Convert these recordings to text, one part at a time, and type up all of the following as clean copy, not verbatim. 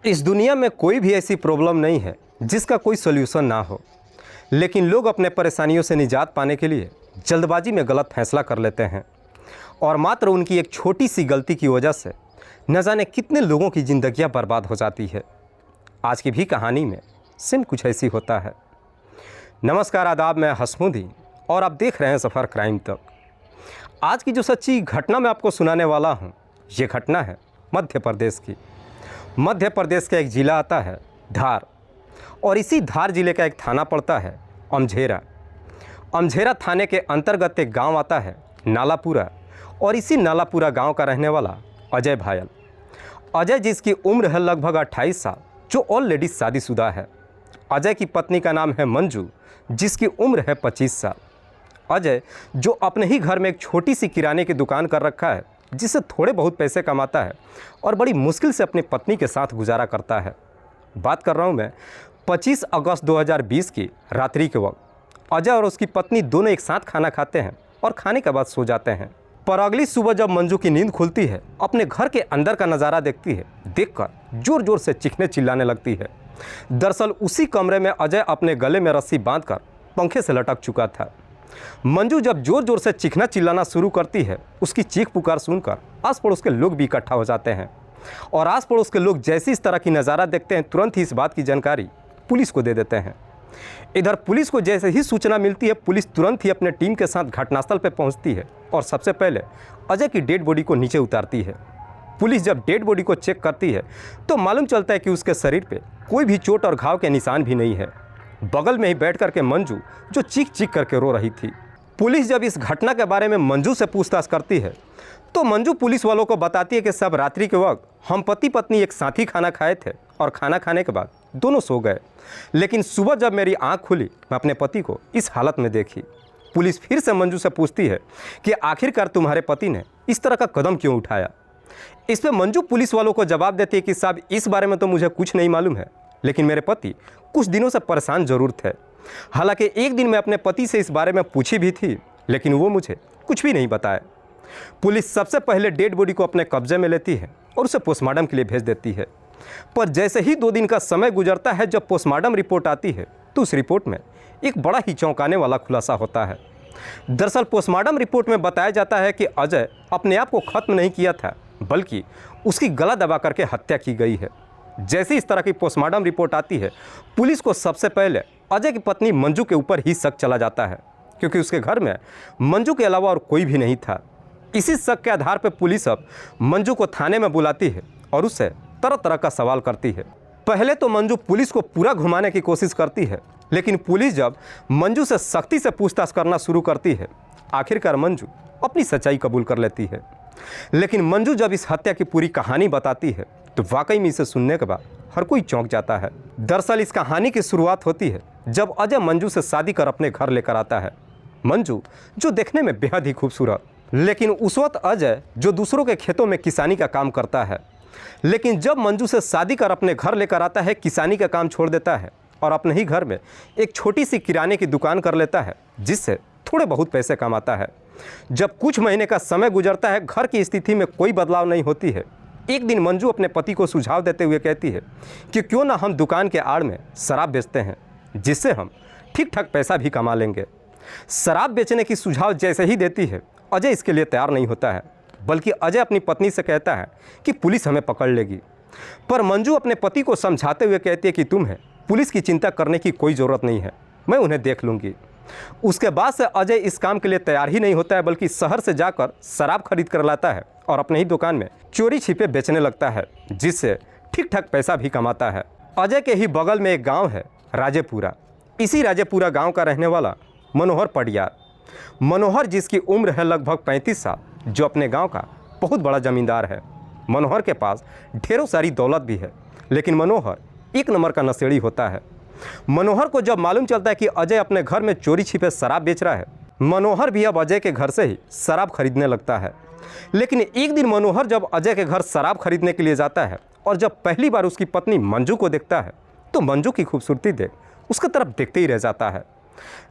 इस दुनिया में कोई भी ऐसी प्रॉब्लम नहीं है जिसका कोई सॉल्यूशन ना हो, लेकिन लोग अपने परेशानियों से निजात पाने के लिए जल्दबाजी में गलत फैसला कर लेते हैं और मात्र उनकी एक छोटी सी गलती की वजह से न जाने कितने लोगों की ज़िंदगियां बर्बाद हो जाती है। आज की भी कहानी में सेम कुछ ऐसी होता है। नमस्कार, आदाब, मैं हसमुद्दीन और आप देख रहे हैं सफ़र क्राइम तक। आज की जो सच्ची घटना मैं आपको सुनाने वाला हूँ, ये घटना है मध्य प्रदेश की। मध्य प्रदेश का एक ज़िला आता है धार, और इसी धार ज़िले का एक थाना पड़ता है अमझेरा। अमझेरा थाने के अंतर्गत एक गांव आता है नालापुरा, और इसी नालापुरा गांव का रहने वाला अजय भायल। अजय जिसकी उम्र है लगभग 28 साल, जो ऑलरेडी शादीशुदा है। अजय की पत्नी का नाम है मंजू, जिसकी उम्र है 25 साल। अजय जो अपने ही घर में एक छोटी सी किराने की दुकान कर रखा है, जिससे थोड़े बहुत पैसे कमाता है और बड़ी मुश्किल से अपनी पत्नी के साथ गुजारा करता है। बात कर रहा हूँ मैं 25 अगस्त 2020 की रात्रि के वक्त। अजय और उसकी पत्नी दोनों एक साथ खाना खाते हैं और खाने के बाद सो जाते हैं। पर अगली सुबह जब मंजू की नींद खुलती है, अपने घर के अंदर का नज़ारा देखती है। देखकर जोर जोर से चीखने चिल्लाने लगती है। दरअसल उसी कमरे में अजय अपने गले में रस्सी बांधकर पंखे से लटक चुका था। मंजू जब जोर जोर से चीखना चिल्लाना शुरू करती है, उसकी चीख पुकार सुनकर आस पड़ोस के लोग भी इकट्ठा हो जाते हैं। और आस पड़ोस के लोग जैसे इस तरह की नज़ारा देखते हैं, तुरंत ही इस बात की जानकारी पुलिस को दे देते हैं। इधर पुलिस को जैसे ही सूचना मिलती है, पुलिस तुरंत ही अपने टीम के साथ घटनास्थल पर पहुंचती है और सबसे पहले अजय की डेड बॉडी को नीचे उतारती है। पुलिस जब डेड बॉडी को चेक करती है तो मालूम चलता है कि उसके शरीर पे कोई भी चोट और घाव के निशान भी नहीं है। बगल में ही बैठ करके मंजू जो चीख चीख करके रो रही थी। पुलिस जब इस घटना के बारे में मंजू से पूछताछ करती है तो मंजू पुलिस वालों को बताती है कि सब रात्रि के वक्त हम पति पत्नी एक साथ ही खाना खाए थे और खाना खाने के बाद दोनों सो गए, लेकिन सुबह जब मेरी आंख खुली मैं अपने पति को इस हालत में देखी। पुलिस फिर से मंजू से पूछती है कि आखिरकार तुम्हारे पति ने इस तरह का कदम क्यों उठाया। इस पर मंजू पुलिस वालों को जवाब देती है कि साहब, इस बारे में तो मुझे कुछ नहीं मालूम है, लेकिन मेरे पति कुछ दिनों से परेशान जरूर थे। हालांकि एक दिन मैं अपने पति से इस बारे में पूछी भी थी, लेकिन वो मुझे कुछ भी नहीं बताया। पुलिस सबसे पहले डेड बॉडी को अपने कब्जे में लेती है और उसे पोस्टमार्टम के लिए भेज देती है। पर जैसे ही 2 दिन का समय गुजरता है, जब पोस्टमार्टम रिपोर्ट आती है तो उस रिपोर्ट में एक बड़ा ही चौंकाने वाला खुलासा होता है। दरअसल पोस्टमार्टम रिपोर्ट में बताया जाता है कि अजय अपने आप को खत्म नहीं किया था, बल्कि उसकी गला दबा करके हत्या की गई है। जैसे इस तरह की पोस्टमार्टम रिपोर्ट आती है, पुलिस को सबसे पहले अजय की पत्नी मंजू के ऊपर ही शक चला जाता है, क्योंकि उसके घर में मंजू के अलावा और कोई भी नहीं था। इसी शक के आधार पर पुलिस अब मंजू को थाने में बुलाती है और उससे तरह तरह का सवाल करती है। पहले तो मंजू पुलिस को पूरा घुमाने की कोशिश करती है, लेकिन पुलिस जब मंजू से सख्ती से पूछताछ करना शुरू करती है, आखिरकार मंजू अपनी सच्चाई कबूल कर लेती है। लेकिन मंजू जब इस हत्या की पूरी कहानी बताती है तो वाकई में इसे सुनने के बाद हर कोई चौंक जाता है। दरअसल इस कहानी की शुरुआत होती है जब अजय मंजू से शादी कर अपने घर लेकर आता है। मंजू जो देखने में बेहद ही खूबसूरत, लेकिन उस वक्त अजय जो दूसरों के खेतों में किसानी का काम करता है। लेकिन जब मंजू से शादी कर अपने घर लेकर आता है, किसानी का काम छोड़ देता है और अपने ही घर में एक छोटी सी किराने की दुकान कर लेता है, जिससे थोड़े बहुत पैसे कमाता है। जब कुछ महीने का समय गुजरता है, घर की स्थिति में कोई बदलाव नहीं होती है। एक दिन मंजू अपने पति को सुझाव देते हुए कहती है कि क्यों ना हम दुकान के आड़ में शराब बेचते हैं, जिससे हम ठीक ठाक पैसा भी कमा लेंगे। शराब बेचने की सुझाव जैसे ही देती है, अजय इसके लिए तैयार नहीं होता है, बल्कि अजय अपनी पत्नी से कहता है कि पुलिस हमें पकड़ लेगी। पर मंजू अपने पति को समझाते हुए कहती है कि तुम्हें पुलिस की चिंता करने की कोई ज़रूरत नहीं है, मैं उन्हें देख लूँगी। उसके बाद से अजय इस काम के लिए तैयार ही नहीं होता है, बल्कि शहर से जाकर शराब खरीद कर लाता है और अपने ही दुकान में चोरी छिपे बेचने लगता है, जिससे ठीक ठाक पैसा भी कमाता है। अजय के ही बगल में एक गांव है राजेपुरा। इसी राजेपुरा गांव का रहने वाला मनोहर पडियार। मनोहर जिसकी उम्र है लगभग 35 साल, जो अपने गांव का बहुत बड़ा ज़मींदार है। मनोहर के पास ढेरों सारी दौलत भी है, लेकिन मनोहर एक नंबर का नशेड़ी होता है। मनोहर को जब मालूम चलता है कि अजय अपने घर में चोरी छिपे शराब बेच रहा है, मनोहर भी अब अजय के घर से ही शराब खरीदने लगता है। लेकिन एक दिन मनोहर जब अजय के घर शराब खरीदने के लिए जाता है और जब पहली बार उसकी पत्नी मंजू को देखता है, तो मंजू की खूबसूरती देख उसकी तरफ देखते ही रह जाता है।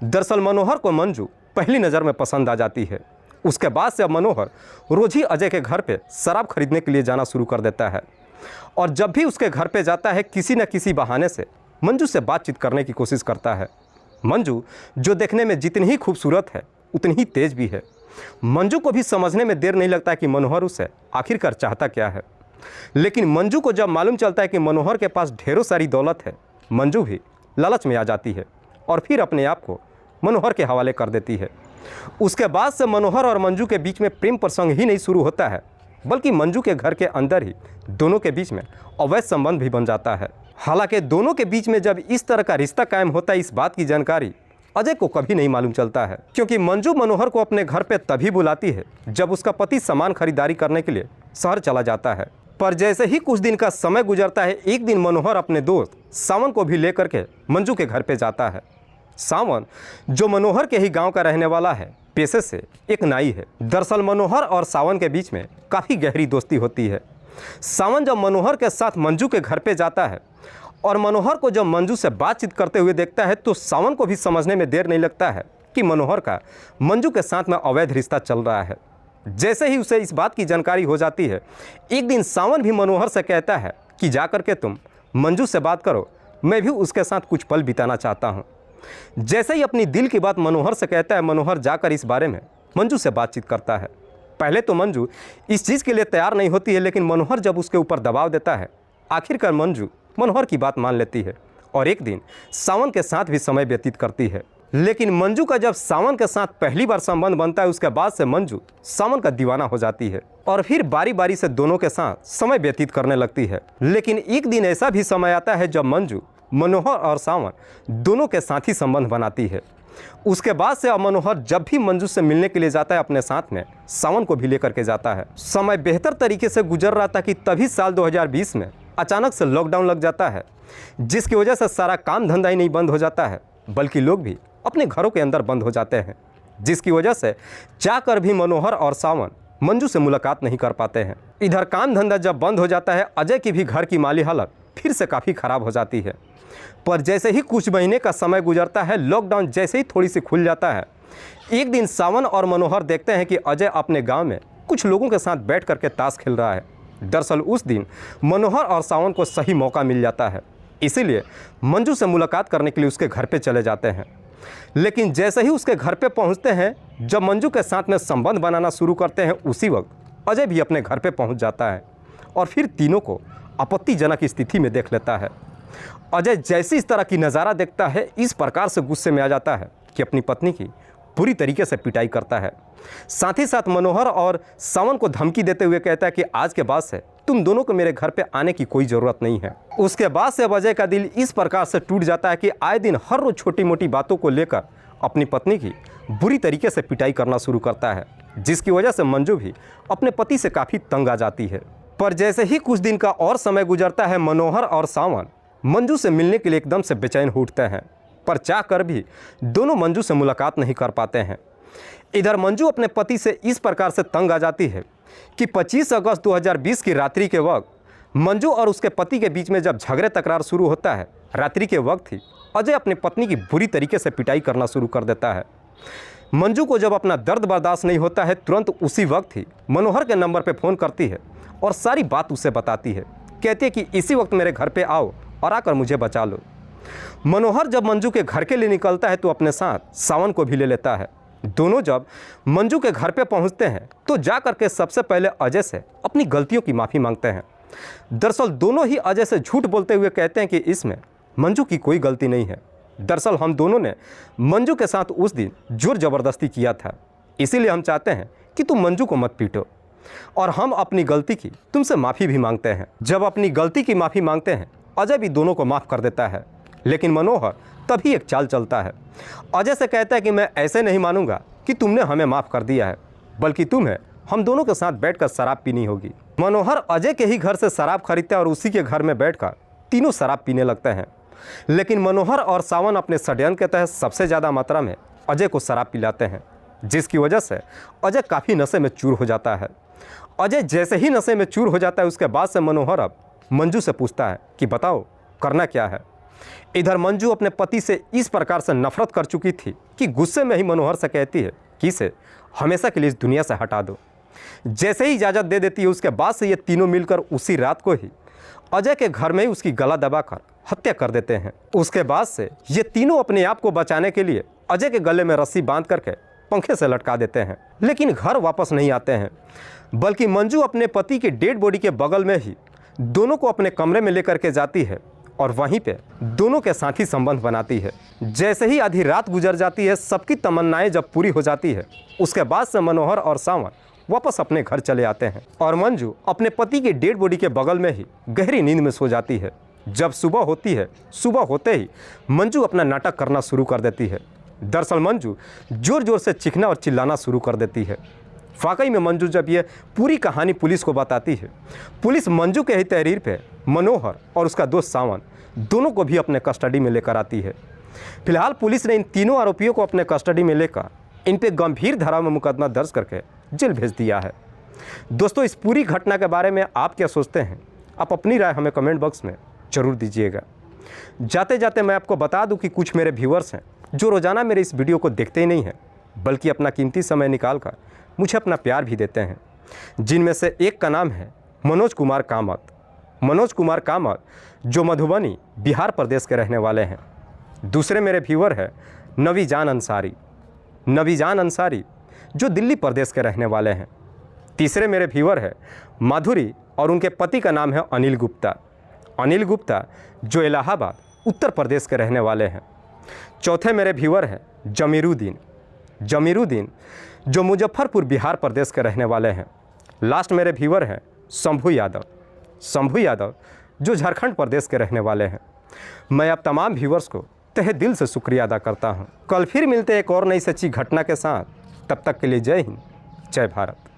दरअसल मनोहर को मंजू पहली नज़र में पसंद आ जाती है। उसके बाद से अब मनोहर रोज ही अजय के घर पे शराब खरीदने के लिए जाना शुरू कर देता है। और जब भी उसके घर पे जाता है किसी न किसी बहाने से मंजू से बातचीत करने की कोशिश करता है। मंजू जो देखने में जितनी ही खूबसूरत है उतनी ही तेज भी है। मंजू को भी समझने में देर नहीं लगता कि मनोहर उसे आखिरकार चाहता क्या है। लेकिन मंजू को जब मालूम चलता है कि मनोहर के पास ढेरों सारी दौलत है, मंजू भी लालच में आ जाती है और फिर अपने आप को मनोहर के हवाले कर देती है। उसके बाद से मनोहर और मंजू के बीच में प्रेम प्रसंग ही नहीं शुरू होता है, बल्कि मंजू के घर के अंदर ही दोनों के बीच में अवैध संबंध भी बन जाता है। हालांकि दोनों के बीच में जब इस तरह का रिश्ता कायम होता है, इस बात की जानकारी अजय को कभी नहीं मालूम चलता है, क्योंकि मंजू मनोहर को अपने घर पे तभी बुलाती है जब उसका पति सामान खरीदारी करने के लिए शहर चला जाता है। पर जैसे ही कुछ दिन का समय गुजरता है, एक दिन मनोहर अपने दोस्त सावन को भी लेकर के मंजू के घर पे जाता है। सावन जो मनोहर के ही गांव का रहने वाला है, पेशे से एक नाई है। दरअसल मनोहर और सावन के बीच में काफ़ी गहरी दोस्ती होती है। सावन जब मनोहर के साथ मंजू के घर पे जाता है और मनोहर को जब मंजू से बातचीत करते हुए देखता है, तो सावन को भी समझने में देर नहीं लगता है कि मनोहर का मंजू के साथ में अवैध रिश्ता चल रहा है। जैसे ही उसे इस बात की जानकारी हो जाती है, एक दिन सावन भी मनोहर से कहता है कि जा कर के तुम मंजू से बात करो, मैं भी उसके साथ कुछ पल बिताना चाहता हूँ। जैसे ही अपनी दिल की बात मनोहर से कहता है, मनोहर जाकर इस बारे में मंजू से बातचीत करता है। पहले तो मंजू इस चीज़ के लिए तैयार नहीं होती है, लेकिन मनोहर जब उसके ऊपर दबाव देता है, आखिरकार मंजू मनोहर की बात मान लेती है और एक दिन सावन के साथ भी समय व्यतीत करती है। लेकिन मंजू का जब सावन के साथ पहली बार संबंध बनता है, उसके बाद से मंजू सावन का दीवाना हो जाती है और फिर बारी बारी से दोनों के साथ समय व्यतीत करने लगती है। लेकिन एक दिन ऐसा भी समय आता है जब मंजू मनोहर और सावन दोनों के साथ ही संबंध बनाती है। उसके बाद से अब मनोहर जब भी मंजू से मिलने के लिए जाता है, अपने साथ में सावन को भी लेकर के जाता है। समय बेहतर तरीके से गुजर रहा था कि तभी साल 2020 में अचानक से लॉकडाउन लग जाता है, जिसकी वजह से सारा काम धंधा ही नहीं बंद हो जाता है, बल्कि लोग भी अपने घरों के अंदर बंद हो जाते हैं, जिसकी वजह से चाहकर भी मनोहर और सावन मंजू से मुलाकात नहीं कर पाते हैं। इधर काम धंधा जब बंद हो जाता है, अजय की भी घर की माली हालत फिर से काफ़ी ख़राब हो जाती है। पर जैसे ही कुछ महीने का समय गुजरता है, लॉकडाउन जैसे ही थोड़ी सी खुल जाता है, एक दिन सावन और मनोहर देखते हैं कि अजय अपने गांव में कुछ लोगों के साथ बैठ करके ताश खेल रहा है। दरअसल उस दिन मनोहर और सावन को सही मौका मिल जाता है, इसीलिए मंजू से मुलाकात करने के लिए उसके घर पे चले जाते हैं। लेकिन जैसे ही उसके घर पे पहुंचते हैं, जब मंजू के साथ में संबंध बनाना शुरू करते हैं, उसी वक्त अजय भी अपने घर पे पहुंच जाता है और फिर तीनों को आपत्तिजनक स्थिति में देख लेता है। अजय जैसे इस तरह की नज़ारा देखता है, इस प्रकार से गुस्से में आ जाता है कि अपनी पत्नी की पूरी तरीके से पिटाई करता है। साथ ही साथ मनोहर और सावन को धमकी देते हुए कहता है कि आज के बाद से तुम दोनों को मेरे घर पे आने की कोई ज़रूरत नहीं है। उसके बाद से अजय का दिल इस प्रकार से टूट जाता है कि आए दिन हर रोज़ छोटी मोटी बातों को लेकर अपनी पत्नी की बुरी तरीके से पिटाई करना शुरू करता है, जिसकी वजह से मंजू भी अपने पति से काफ़ी तंग आ जाती है। पर जैसे ही कुछ दिन का और समय गुजरता है, मनोहर और सावन मंजू से मिलने के लिए एकदम से बेचैन हो उठते हैं, पर चाह कर भी दोनों मंजू से मुलाकात नहीं कर पाते हैं। इधर मंजू अपने पति से इस प्रकार से तंग आ जाती है कि 25 अगस्त 2020 की रात्रि के वक्त मंजू और उसके पति के बीच में जब झगड़े तकरार शुरू होता है, रात्रि के वक्त ही अजय अपनी पत्नी की बुरी तरीके से पिटाई करना शुरू कर देता है। मंजू को जब अपना दर्द बर्दाश्त नहीं होता है, तुरंत उसी वक्त ही मनोहर के नंबर पर फ़ोन करती है और सारी बात उसे बताती है। कहती है कि इसी वक्त मेरे घर पर आओ और आकर मुझे बचा लो। मनोहर जब मंजू के घर के लिए निकलता है तो अपने साथ सावन को भी ले लेता है। दोनों जब मंजू के घर पे पहुंचते हैं तो जा करके सबसे पहले अजय से अपनी गलतियों की माफ़ी मांगते हैं। दरअसल दोनों ही अजय से झूठ बोलते हुए कहते हैं कि इसमें मंजू की कोई गलती नहीं है। दरअसल हम दोनों ने मंजू के साथ उस दिन जोर ज़बरदस्ती किया था, इसीलिए हम चाहते हैं कि तुम मंजू को मत पीटो और हम अपनी गलती की तुमसे माफ़ी भी मांगते हैं। जब अपनी गलती की माफ़ी मांगते हैं, अजय भी दोनों को माफ़ कर देता है, लेकिन मनोहर तभी एक चाल चलता है। अजय से कहता है कि मैं ऐसे नहीं मानूंगा कि तुमने हमें माफ़ कर दिया है, बल्कि तुम्हें हम दोनों के साथ बैठकर शराब पीनी होगी। मनोहर अजय के ही घर से शराब खरीदता है और उसी के घर में बैठकर तीनों शराब पीने लगते हैं। लेकिन मनोहर और सावन अपने षड्यंत्र के तहत सबसे ज़्यादा मात्रा में अजय को शराब पिलाते हैं, जिसकी वजह से अजय काफ़ी नशे में चूर हो जाता है। अजय जैसे ही नशे में चूर हो जाता है, उसके बाद से मनोहर अब मंजू से पूछता है कि बताओ करना क्या है। इधर मंजू अपने पति से इस प्रकार से नफरत कर चुकी थी कि गुस्से में ही मनोहर से कहती है कि इसे हमेशा के लिए इस दुनिया से हटा दो। जैसे ही इजाज़त दे देती है, उसके बाद से ये तीनों मिलकर उसी रात को ही अजय के घर में ही उसकी गला दबाकर हत्या कर देते हैं। उसके बाद से ये तीनों अपने आप को बचाने के लिए अजय के गले में रस्सी बांध करके पंखे से लटका देते हैं, लेकिन घर वापस नहीं आते हैं, बल्कि मंजू अपने पति की डेड बॉडी के बगल में ही दोनों को अपने कमरे में लेकर के जाती है और वहीं पे दोनों के साथ ही संबंध बनाती है। जैसे ही आधी रात गुजर जाती है, सबकी तमन्नाएं जब पूरी हो जाती है, उसके बाद से मनोहर और सावन वापस अपने घर चले आते हैं और मंजू अपने पति की डेड बॉडी के बगल में ही गहरी नींद में सो जाती है। जब सुबह होती है, सुबह होते ही मंजू अपना नाटक करना शुरू कर देती है। दरअसल मंजू जोर जोर से चीखना और चिल्लाना शुरू कर देती है। वाकई में मंजू जब ये पूरी कहानी पुलिस को बताती है, पुलिस मंजू के ही तहरीर पे मनोहर और उसका दोस्त सावन दोनों को भी अपने कस्टडी में लेकर आती है। फिलहाल पुलिस ने इन तीनों आरोपियों को अपने कस्टडी में लेकर इन पे गंभीर धारा में मुकदमा दर्ज करके जेल भेज दिया है। दोस्तों, इस पूरी घटना के बारे में आप क्या सोचते हैं? आप अपनी राय हमें कमेंट बॉक्स में ज़रूर दीजिएगा। जाते जाते मैं आपको बता दूं कि कुछ मेरे व्यूअर्स हैं जो रोज़ाना मेरे इस वीडियो को देखते ही नहीं हैं, बल्कि अपना कीमती समय निकाल कर मुझे अपना प्यार भी देते हैं। जिनमें से एक का नाम है मनोज कुमार कामत। मनोज कुमार कामत जो मधुबनी बिहार प्रदेश के रहने वाले हैं। दूसरे मेरे व्यूअर है नवीजान अंसारी। नवीजान अंसारी जो दिल्ली प्रदेश के रहने वाले हैं। तीसरे मेरे व्यूअर है माधुरी और उनके पति का नाम है अनिल गुप्ता। अनिल गुप्ता जो इलाहाबाद उत्तर प्रदेश के रहने वाले हैं। चौथे मेरे व्यूअर है जमीरुद्दीन। जमीरुद्दीन जो मुजफ्फरपुर बिहार प्रदेश के रहने वाले हैं। लास्ट मेरे व्यूअर है शंभू यादव। शंभू यादव जो झारखंड प्रदेश के रहने वाले हैं। मैं आप तमाम व्यूअर्स को तहे दिल से शुक्रिया अदा करता हूं। कल फिर मिलते एक और नई सच्ची घटना के साथ। तब तक के लिए जय हिंद, जय भारत।